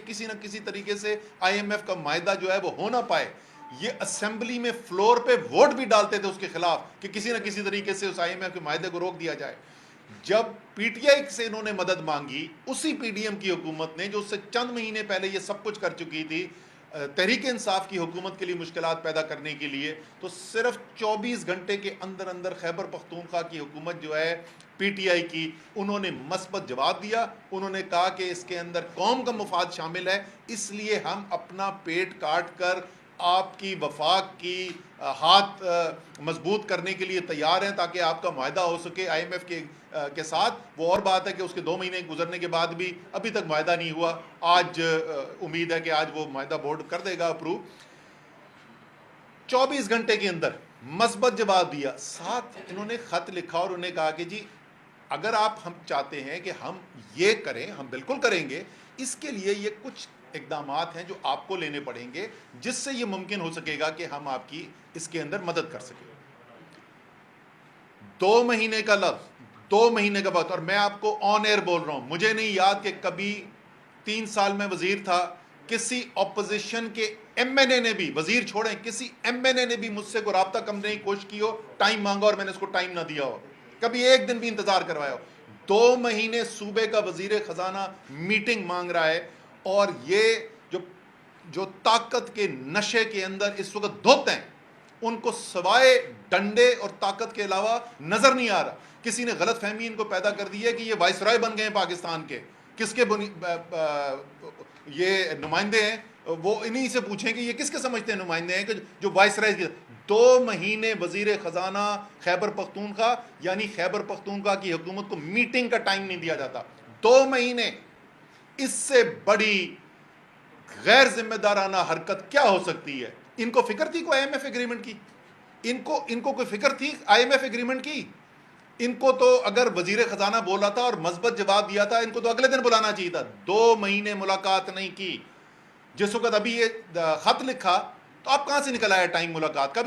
کسی نہ کسی طریقے سے آئی ایم ایف کا معاہدہ جو ہے وہ ہو نہ پائے. یہ اسمبلی میں فلور پہ ووٹ بھی ڈالتے تھے اس کے خلاف کہ کسی نہ کسی طریقے سے اس آئی ایم ایف کے معاہدے کو روک دیا جائے. جب پی ٹی آئی سے انہوں نے مدد مانگی، اسی پی ڈی ایم کی حکومت نے جو اس سے چند مہینے پہلے یہ سب کچھ کر چکی تھی تحریک انصاف کی حکومت کے لیے مشکلات پیدا کرنے کے لیے، تو صرف 24 گھنٹے کے اندر اندر خیبر پختونخوا کی حکومت جو ہے پی ٹی آئی کی، انہوں نے مثبت جواب دیا. انہوں نے کہا کہ اس کے اندر قوم کا مفاد شامل ہے، اس لیے ہم اپنا پیٹ کاٹ کر آپ کی وفاق کی ہاتھ مضبوط کرنے کے لیے تیار ہیں تاکہ آپ کا معاہدہ ہو سکے آئی ایم ایف کے ساتھ. وہ اور بات ہے کہ اس کے 2 مہینے گزرنے کے بعد بھی ابھی تک معاہدہ نہیں ہوا. آج امید ہے کہ آج وہ معاہدہ بورڈ کر دے گا اپروو. 24 گھنٹے کے اندر مثبت جواب دیا. ساتھ انہوں نے خط لکھا اور انہوں نے کہا کہ جی اگر آپ ہم چاہتے ہیں کہ ہم یہ کریں، ہم بالکل کریں گے، اس کے لیے یہ کچھ اقدامات ہیں جو آپ کو لینے پڑیں گے جس سے یہ ممکن ہو سکے گا کہ ہم آپ کی اس کے اندر مدد کر سکیں. 2 مہینے کا لفظ، 2 مہینے کا وقت. اور میں آپ کو آن ایئر بول رہا ہوں، مجھے نہیں یاد کہ کبھی 3 سال میں وزیر تھا کسی اپوزیشن کے ایم این اے نے بھی، وزیر چھوڑیں، کسی ایم این اے نے بھی مجھ سے کوئی رابطہ کرنے کی کوشش کی ہو، ٹائم مانگا اور میں نے اس کو ٹائم نہ دیا ہو، کبھی ایک دن بھی انتظار کروایا ہو. 2 مہینے صوبے کا وزیر خزانہ میٹنگ مانگ رہا ہے، اور یہ جو طاقت کے نشے کے اندر اس وقت دھت ہیں، ان کو سوائے ڈنڈے اور طاقت کے علاوہ نظر نہیں آ رہا. کسی نے غلط فہمی ان کو پیدا کر دی ہے کہ یہ وائس رائے بن گئے ہیں پاکستان کے. کس کے یہ نمائندے ہیں، وہ انہی سے پوچھیں کہ یہ کس کے سمجھتے ہیں نمائندے ہیں کہ جو وائس رائے. 2 مہینے وزیر خزانہ خیبر پختونخوا یعنی خیبر پختونخوا کی حکومت کو میٹنگ کا ٹائم نہیں دیا جاتا. 2 مہینے. اس سے بڑی غیر ذمہ دارانہ حرکت کیا ہو سکتی ہے؟ ان کو فکر تھی کوئی آئی ایم ایف ایگریمنٹ کی؟ ان کو کوئی فکر تھی آئی ایم ایف ایگریمنٹ کی؟ ان کو تو اگر وزیر خزانہ بولا تھا اور مثبت جواب دیا تھا، ان کو تو اگلے دن بلانا چاہیے تھا. 2 مہینے ملاقات نہیں کی. جس وقت ابھی یہ خط لکھا تو آپ کہاں سے نکل آیا ٹائم ملاقات کا؟